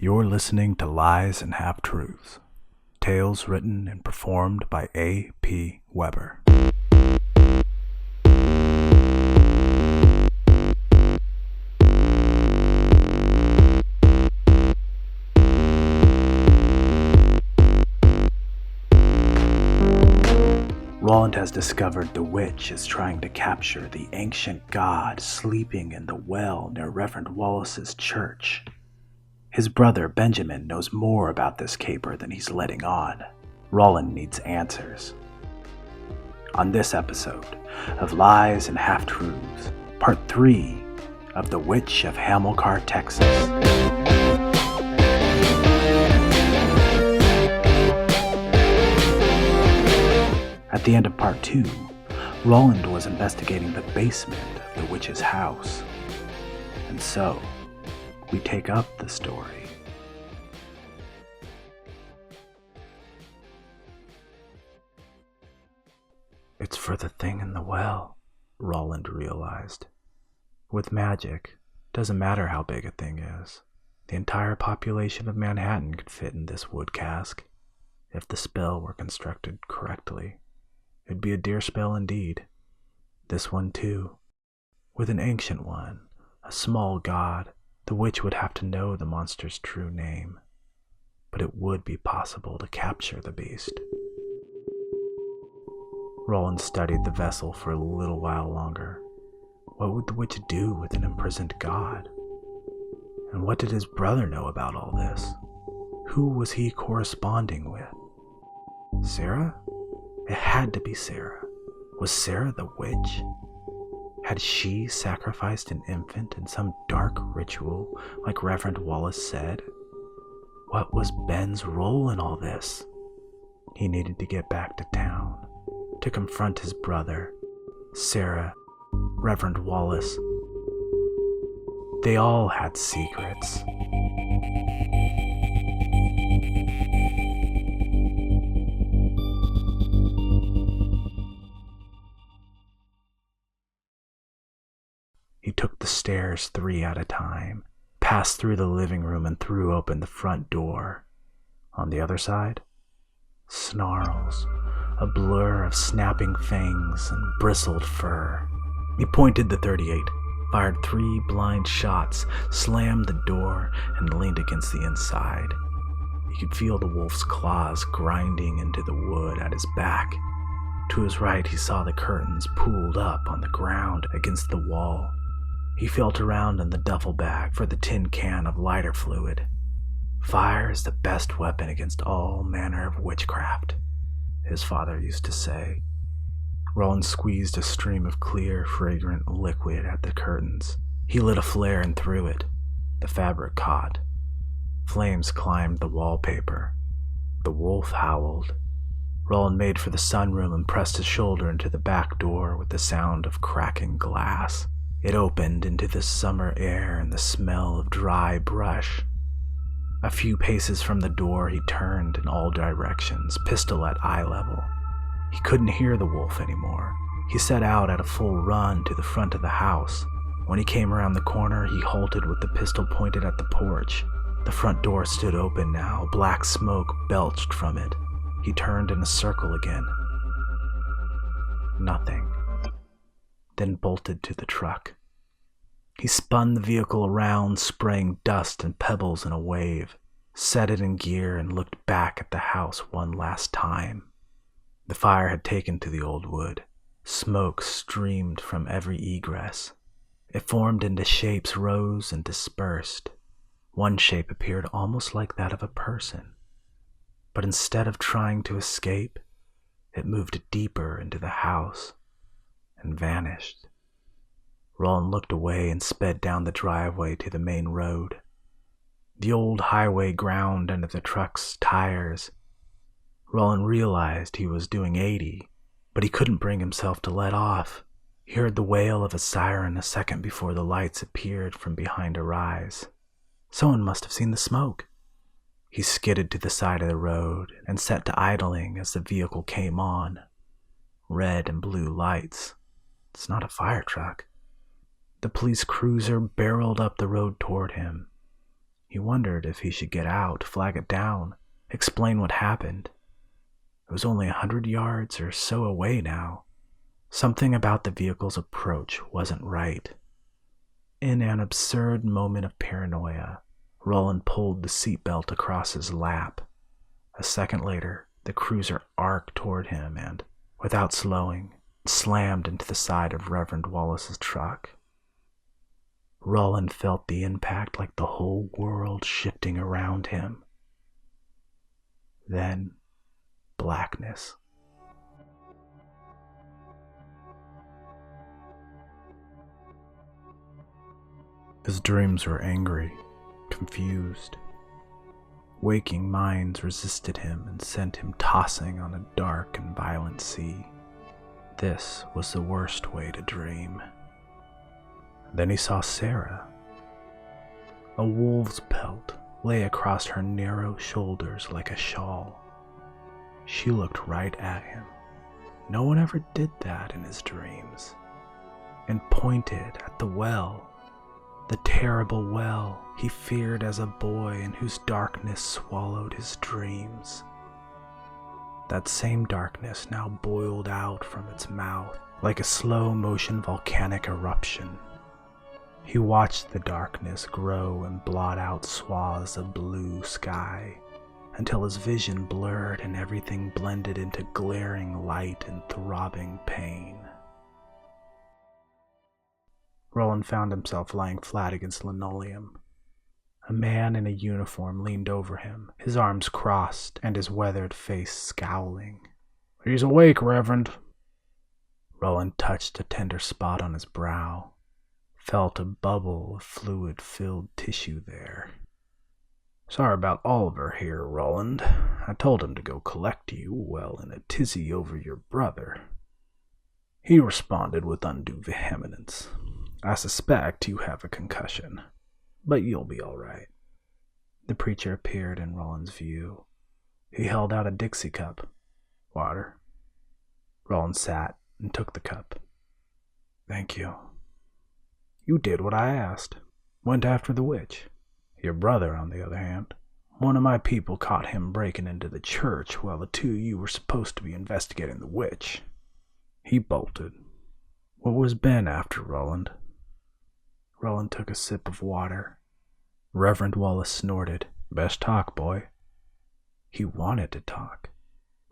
You're listening to Lies and Half-Truths, tales written and performed by A.P. Weber. Roland has discovered the witch is trying to capture the ancient god sleeping in the well near Reverend Wallace's church. His brother Benjamin knows more about this caper than he's letting on. Roland needs answers. On this episode of Lies and Half-Truths, Part 3 of The Witch of Hamilcar, Texas. At the end of Part 2, Roland was investigating the basement of the witch's house. And so, we take up the story. It's for the thing in the well, Roland realized. With magic, doesn't matter how big a thing is. The entire population of Manhattan could fit in this wood cask, if the spell were constructed correctly. It'd be a dear spell indeed. This one too. With an ancient one, a small god, the witch would have to know the monster's true name. But it would be possible to capture the beast. Roland studied the vessel for a little while longer. What would the witch do with an imprisoned god? And what did his brother know about all this? Who was he corresponding with? Sarah? It had to be Sarah. Was Sarah the witch? Had she sacrificed an infant in some dark ritual like Reverend Wallace said? What was Ben's role in all this? He needed to get back to town, to confront his brother, Sarah, Reverend Wallace. They all had secrets. He took the stairs 3 at a time, passed through the living room and threw open the front door. On the other side, snarls, a blur of snapping fangs and bristled fur. He pointed the .38, fired 3 blind shots, slammed the door, and leaned against the inside. He could feel the wolf's claws grinding into the wood at his back. To his right, he saw the curtains pulled up on the ground against the wall. He felt around in the duffel bag for the tin can of lighter fluid. Fire is the best weapon against all manner of witchcraft, his father used to say. Roland squeezed a stream of clear, fragrant liquid at the curtains. He lit a flare and threw it. The fabric caught. Flames climbed the wallpaper. The wolf howled. Roland made for the sunroom and pressed his shoulder into the back door with the sound of cracking glass. It opened into the summer air and the smell of dry brush. A few paces from the door, he turned in all directions, pistol at eye level. He couldn't hear the wolf anymore. He set out at a full run to the front of the house. When he came around the corner, he halted with the pistol pointed at the porch. The front door stood open now. Black smoke belched from it. He turned in a circle again. Nothing. Then bolted to the truck. He spun the vehicle around, spraying dust and pebbles in a wave, set it in gear, and looked back at the house one last time. The fire had taken to the old wood. Smoke streamed from every egress. It formed into shapes, rose and dispersed. One shape appeared almost like that of a person. But instead of trying to escape, it moved deeper into the house and vanished. Roland looked away and sped down the driveway to the main road. The old highway ground under the truck's tires. Roland realized he was doing 80, but he couldn't bring himself to let off. He heard the wail of a siren a second before the lights appeared from behind a rise. Someone must have seen the smoke. He skidded to the side of the road and set to idling as the vehicle came on. Red and blue lights. It's not a fire truck. The police cruiser barreled up the road toward him. He wondered if he should get out, flag it down, explain what happened. It was only 100 yards or so away now. Something about the vehicle's approach wasn't right. In an absurd moment of paranoia, Roland pulled the seatbelt across his lap. A second later, the cruiser arced toward him and, without slowing, slammed into the side of Reverend Wallace's truck. Roland felt the impact like the whole world shifting around him. Then, blackness. His dreams were angry, confused. Waking minds resisted him and sent him tossing on a dark and violent sea. This was the worst way to dream. Then he saw Sarah. A wolf's pelt lay across her narrow shoulders like a shawl. She looked right at him. No one ever did that in his dreams. And pointed at the well. The terrible well he feared as a boy and whose darkness swallowed his dreams. That same darkness now boiled out from its mouth like a slow-motion volcanic eruption. He watched the darkness grow and blot out swaths of blue sky until his vision blurred and everything blended into glaring light and throbbing pain. Roland found himself lying flat against linoleum. A man in a uniform leaned over him, his arms crossed and his weathered face scowling. "He's awake, Reverend." Roland touched a tender spot on his brow, felt a bubble of fluid-filled tissue there. "Sorry about Oliver here, Roland. I told him to go collect you, well, in a tizzy over your brother. He responded with undue vehemence. I suspect you have a concussion, but you'll be all right." The preacher appeared in Roland's view. He held out a Dixie cup. "Water." Roland sat and took the cup. "Thank you. You did what I asked. Went after the witch. Your brother, on the other hand, one of my people caught him breaking into the church while the two of you were supposed to be investigating the witch. He bolted. What was Ben after, Roland?" Roland took a sip of water. Reverend Wallace snorted. "Best talk, boy." He wanted to talk,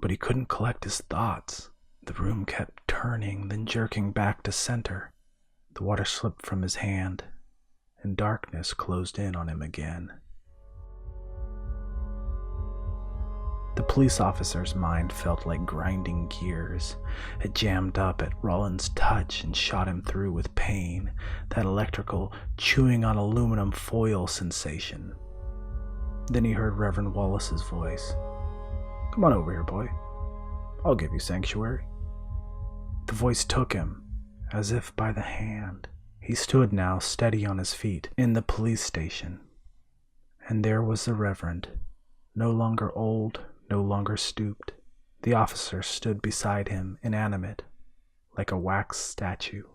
but he couldn't collect his thoughts. The room kept turning, then jerking back to center. The water slipped from his hand, and darkness closed in on him again. The police officer's mind felt like grinding gears. It jammed up at Roland's touch and shot him through with pain, that electrical chewing on aluminum foil sensation. Then he heard Reverend Wallace's voice. "Come on over here, boy. I'll give you sanctuary." The voice took him, as if by the hand. He stood now steady on his feet in the police station. And there was the Reverend, no longer old, no longer stooped. The officer stood beside him, inanimate, like a wax statue.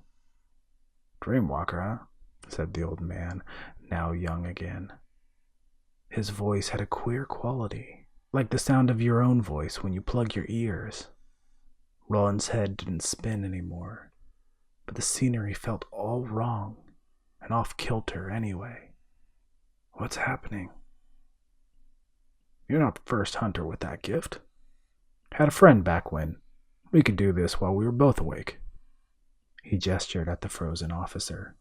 "Dreamwalker, huh?" said the old man, now young again. His voice had a queer quality, like the sound of your own voice when you plug your ears. Roland's head didn't spin anymore, but the scenery felt all wrong and off-kilter anyway. "What's happening?" "You're not the first hunter with that gift. Had a friend back when. We could do this while we were both awake." He gestured at the frozen officer.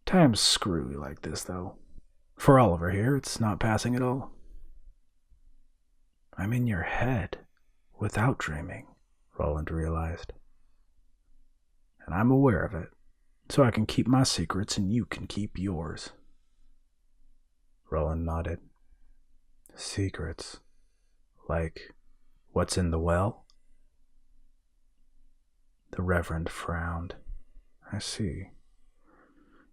"Time's screwy like this, though. For Oliver here, it's not passing at all." "I'm in your head, without dreaming," Roland realized. "And I'm aware of it, so I can keep my secrets and you can keep yours." Roland nodded. "Secrets? Like what's in the well?" The Reverend frowned. "I see.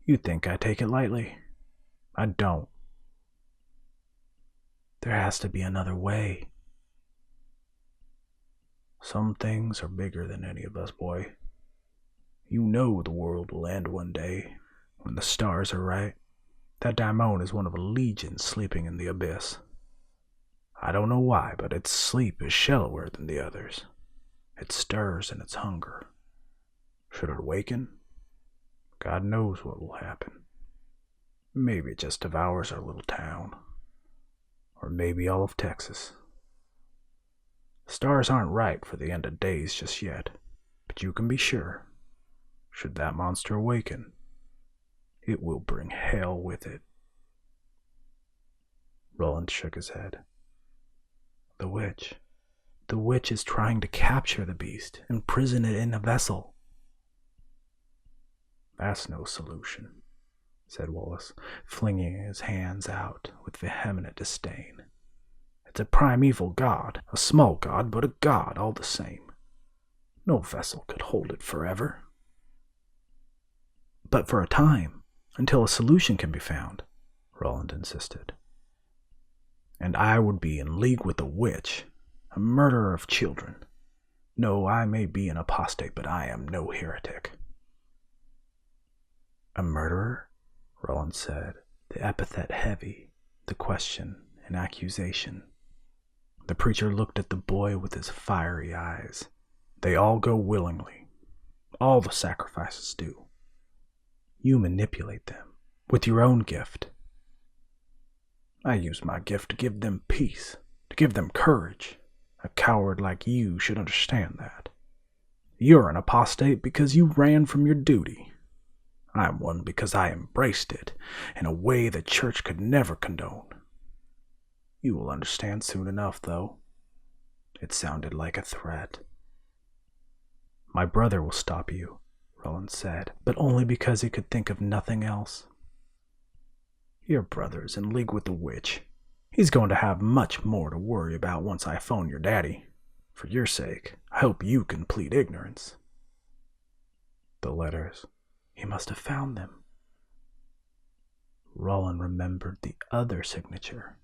You think I take it lightly. I don't. There has to be another way. Some things are bigger than any of us, boy. You know the world will end one day, when the stars are right. That daimon is one of a legion sleeping in the abyss. I don't know why, but its sleep is shallower than the others. It stirs in its hunger. Should it awaken, God knows what will happen. Maybe it just devours our little town. Or maybe all of Texas. Stars aren't ripe for the end of days just yet, but you can be sure, should that monster awaken, it will bring hell with it. Roland shook his head. The witch. The witch is trying to capture the beast, imprison it in a vessel. That's no solution, said Wallace, flinging his hands out with vehement disdain. It's a primeval god, a small god, but a god all the same. No vessel could hold it forever. But for a time, until a solution can be found, Roland insisted. And I would be in league with a witch, a murderer of children. No, I may be an apostate, but I am no heretic. A murderer? Roland said, the epithet heavy, the question an accusation. The preacher looked at the boy with his fiery eyes. They all go willingly. All the sacrifices do. You manipulate them with your own gift. I use my gift to give them peace, to give them courage. A coward like you should understand that. You're an apostate because you ran from your duty. I'm one because I embraced it in a way the church could never condone. You will understand soon enough, though. It sounded like a threat. My brother will stop you, Roland said, but only because he could think of nothing else. Your brother's in league with the witch. He's going to have much more to worry about once I phone your daddy. For your sake, I hope you can plead ignorance. The letters. He must have found them. Roland remembered the other signature.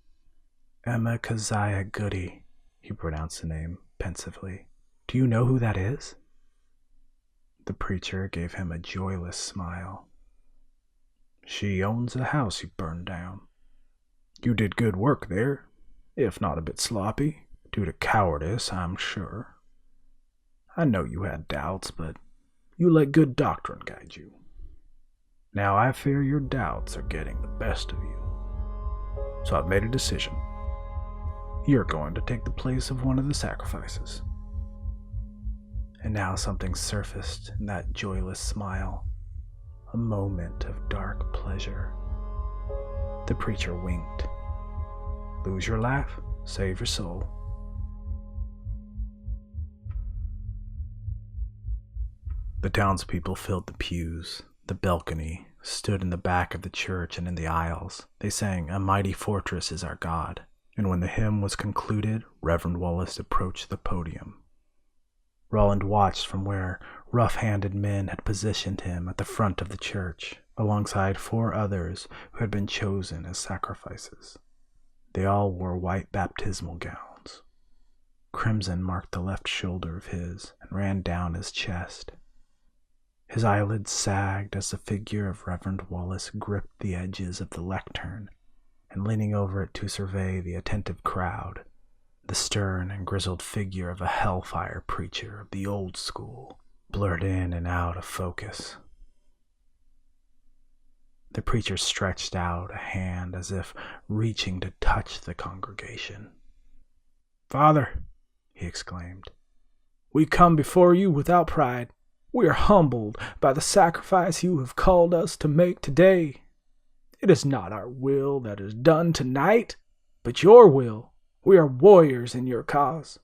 Emma Keziah Goody, he pronounced the name pensively. Do you know who that is? The preacher gave him a joyless smile. She owns the house you burned down. You did good work there, if not a bit sloppy, due to cowardice, I'm sure. I know you had doubts, but you let good doctrine guide you. Now I fear your doubts are getting the best of you. So I've made a decision. You're going to take the place of one of the sacrifices. And now something surfaced in that joyless smile, a moment of dark pleasure. The preacher winked. Lose your laugh, save your soul. The townspeople filled the pews. The balcony stood in the back of the church, and in the aisles they sang, "A Mighty Fortress is Our God." And when the hymn was concluded, Reverend Wallace approached the podium. Roland watched from where rough-handed men had positioned him at the front of the church, alongside 4 others who had been chosen as sacrifices. They all wore white baptismal gowns. Crimson marked the left shoulder of his and ran down his chest. His eyelids sagged as the figure of Reverend Wallace gripped the edges of the lectern, and leaning over it to survey the attentive crowd, the stern and grizzled figure of a hellfire preacher of the old school blurred in and out of focus. The preacher stretched out a hand as if reaching to touch the congregation. "Father," he exclaimed, "we come before you without pride. We are humbled by the sacrifice you have called us to make today. It is not our will that is done tonight, but your will. We are warriors in your cause.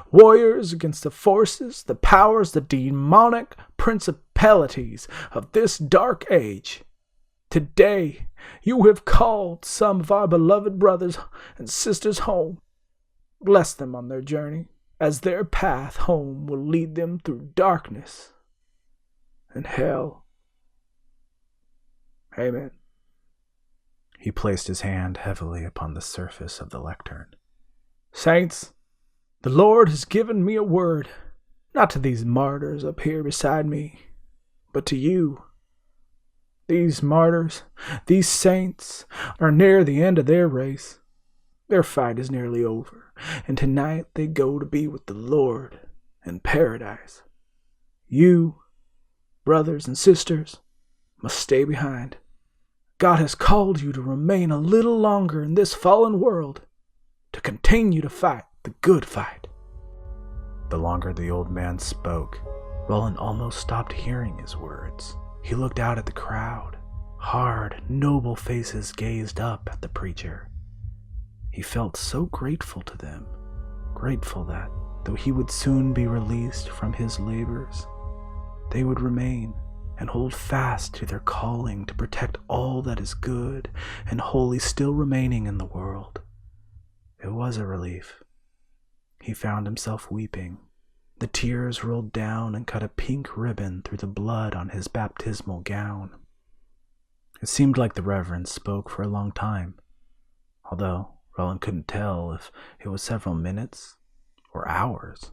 Warriors against the forces, the powers, the demonic principalities of this dark age. Today, you have called some of our beloved brothers and sisters home. Bless them on their journey, as their path home will lead them through darkness and hell. Amen." He placed his hand heavily upon the surface of the lectern. "Saints, the Lord has given me a word, not to these martyrs up here beside me, but to you. These martyrs, these saints, are near the end of their race. Their fight is nearly over, and tonight they go to be with the Lord in paradise. You, brothers and sisters, must stay behind. God has called you to remain a little longer in this fallen world, to continue to fight the good fight. The longer the old man spoke, Roland almost stopped hearing his words. He looked out at the crowd. Hard, noble faces gazed up at the preacher. He felt so grateful to them, grateful that, though he would soon be released from his labors, they would remain and hold fast to their calling to protect all that is good and holy still remaining in the world. It was a relief. He found himself weeping. The tears rolled down and cut a pink ribbon through the blood on his baptismal gown. It seemed like the Reverend spoke for a long time, although Roland couldn't tell if it was several minutes or hours.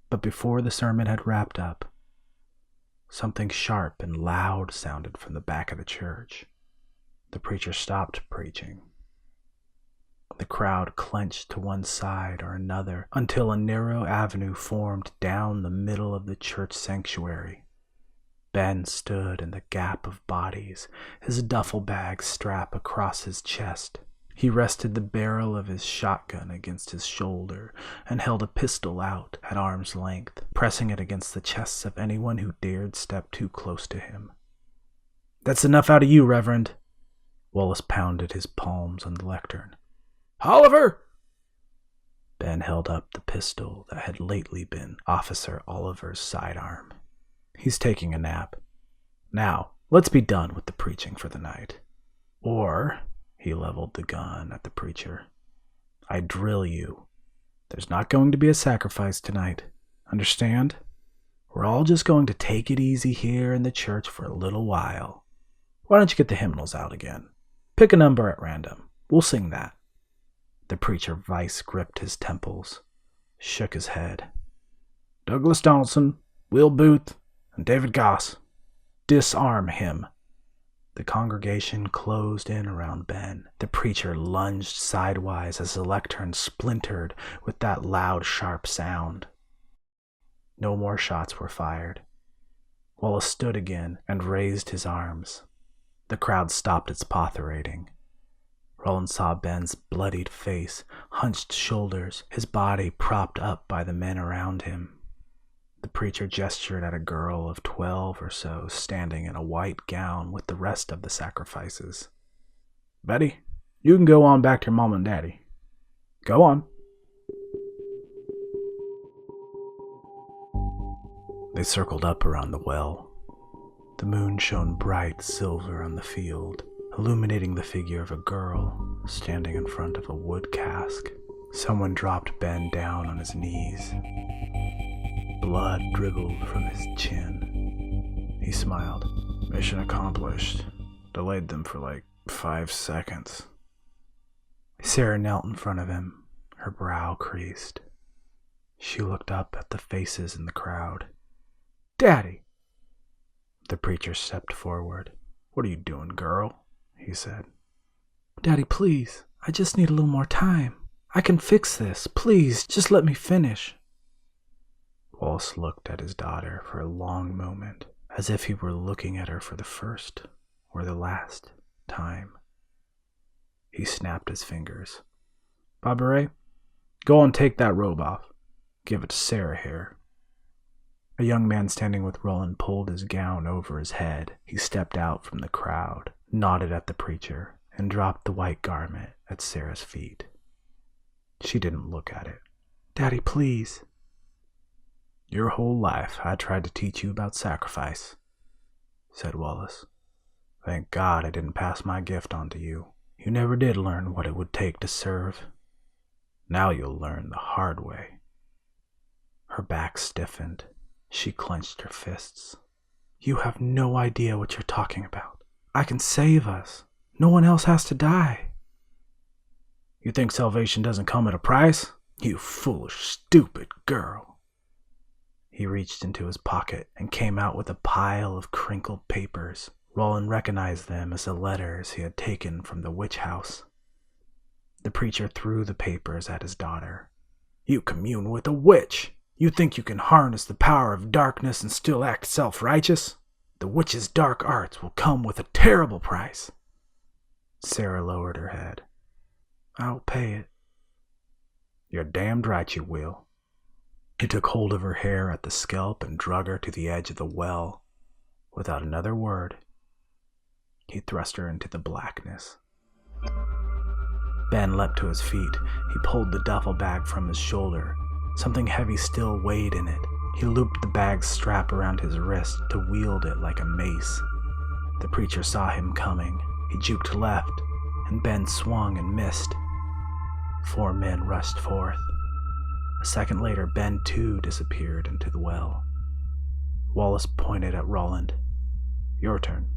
But before the sermon had wrapped up, something sharp and loud sounded from the back of the church. The preacher stopped preaching. The crowd clenched to one side or another until a narrow avenue formed down the middle of the church sanctuary. Ben stood in the gap of bodies, his duffel bag strapped across his chest. He rested the barrel of his shotgun against his shoulder and held a pistol out at arm's length, pressing it against the chests of anyone who dared step too close to him. "That's enough out of you, Reverend." Wallace pounded his palms on the lectern. "Oliver!" Ben held up the pistol that had lately been Officer Oliver's sidearm. "He's taking a nap. Now, let's be done with the preaching for the night. Or," he leveled the gun at the preacher, "I drill you. There's not going to be a sacrifice tonight. Understand? We're all just going to take it easy here in the church for a little while. Why don't you get the hymnals out again? Pick a number at random. We'll sing that." The preacher vice gripped his temples, shook his head. "Douglas Donaldson, Will Booth, and David Goss. Disarm him." The congregation closed in around Ben. The preacher lunged sidewise as the lectern splintered with that loud, sharp sound. No more shots were fired. Wallace stood again and raised his arms. The crowd stopped its potherating. Roland saw Ben's bloodied face, hunched shoulders, his body propped up by the men around him. The preacher gestured at a girl of 12 or so standing in a white gown with the rest of the sacrifices. "Betty, you can go on back to your mom and daddy. Go on." They circled up around the well. The moon shone bright silver on the field, illuminating the figure of a girl standing in front of a wood cask. Someone dropped Ben down on his knees. Blood dribbled from his chin. He smiled. "Mission accomplished. Delayed them for like 5 seconds. Sarah knelt in front of him, her brow creased. She looked up at the faces in the crowd. "Daddy!" The preacher stepped forward. "What are you doing, girl?" he said. "Daddy, please. I just need a little more time. I can fix this. Please, just let me finish." Wallace looked at his daughter for a long moment, as if he were looking at her for the first or the last time. He snapped his fingers. "Barbara, go and take that robe off. Give it to Sarah here." A young man standing with Roland pulled his gown over his head. He stepped out from the crowd, nodded at the preacher, and dropped the white garment at Sarah's feet. She didn't look at it. "Daddy, please." "Your whole life I tried to teach you about sacrifice," said Wallace. "Thank God I didn't pass my gift on to you. You never did learn what it would take to serve. Now you'll learn the hard way." Her back stiffened. She clenched her fists. "You have no idea what you're talking about. I can save us. No one else has to die." "You think salvation doesn't come at a price? You foolish, stupid girl." He reached into his pocket and came out with a pile of crinkled papers, Roland recognized them as the letters he had taken from the witch house. The preacher threw the papers at his daughter. "You commune with a witch! You think you can harness the power of darkness and still act self-righteous? The witch's dark arts will come with a terrible price." Sarah lowered her head. "I'll pay it." "You're damned right you will." He took hold of her hair at the scalp and drug her to the edge of the well. Without another word, he thrust her into the blackness. Ben leapt to his feet. He pulled the duffel bag from his shoulder. Something heavy still weighed in it. He looped the bag's strap around his wrist to wield it like a mace. The preacher saw him coming. He juked left, and Ben swung and missed. 4 men rushed forth. A second later, Ben too disappeared into the well. Wallace pointed at Roland. "Your turn."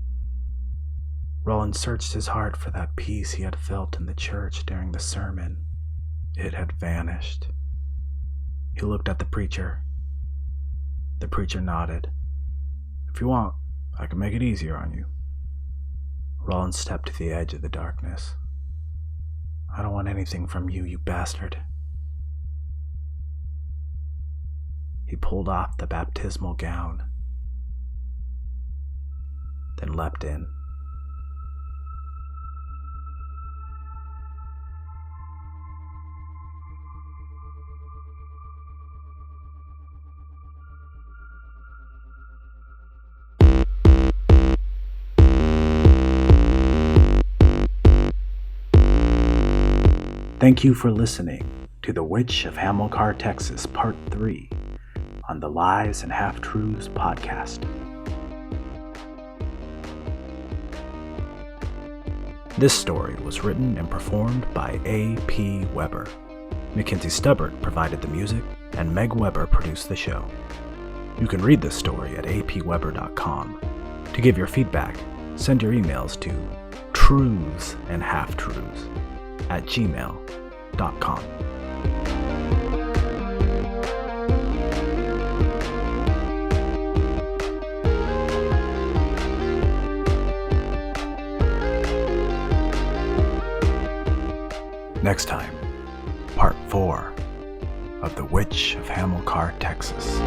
Roland searched his heart for that peace he had felt in the church during the sermon. It had vanished. He looked at the preacher. The preacher nodded. "If you want, I can make it easier on you." Roland stepped to the edge of the darkness. "I don't want anything from you, you bastard." He pulled off the baptismal gown, then leapt in. Thank you for listening to The Witch of Hamilcar, Texas, Part 3 on the Lies and Half-Truths podcast. This story was written and performed by A.P. Weber. Mackenzie Stubbert provided the music, and Meg Weber produced the show. You can read this story at apweber.com. To give your feedback, send your emails to truthsandhalftruths@gmail.com. Next time, Part 4 of The Witch of Hamilcar, Texas.